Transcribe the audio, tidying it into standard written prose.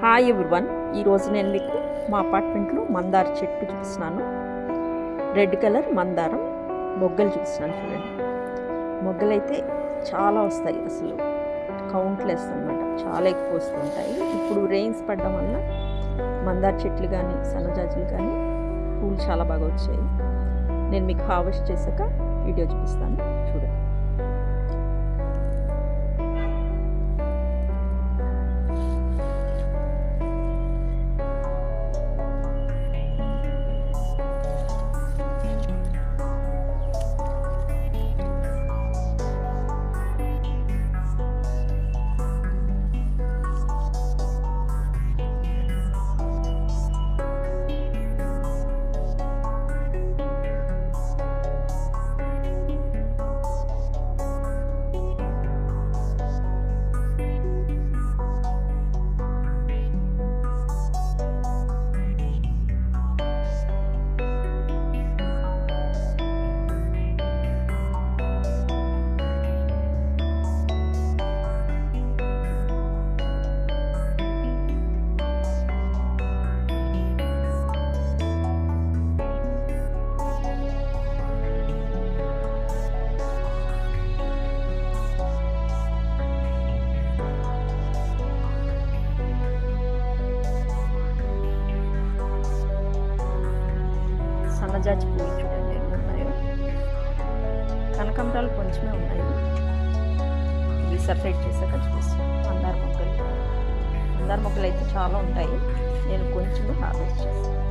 Hi everyone, ఈరోజు నేను మీకు మా అపార్ట్మెంట్లో మందార చెట్టు చూపిస్తున్నాను. రెడ్ కలర్ మందారం మొగ్గలు చూపిస్తున్నాను. చూడండి, మొగ్గలు అయితే చాలా వస్తాయి, అసలు కౌంట్లెస్ అన్నమాట, చాలా ఎక్కువ వస్తుంటాయి. ఇప్పుడు రెయిన్స్ పడడం వల్ల మందార చెట్లు కానీ సన్నజాజులు కానీ పూలు చాలా బాగా వచ్చాయి. నేను మీకు హార్వెస్ట్ చేశాక వీడియో చూపిస్తాను, చూడండి. సన్నజాజి పూలు చూడండి ఎన్ని ఉన్నాయో. కనకాంబరాలు కొంచెమే ఉన్నాయి, ఇవి సపరేట్ చేశాక చూపిస్తాను. మందార మొక్కలు అయితే చాలా ఉంటాయి, నేను కొంచెం హార్వెస్ట్ చేస్తాను.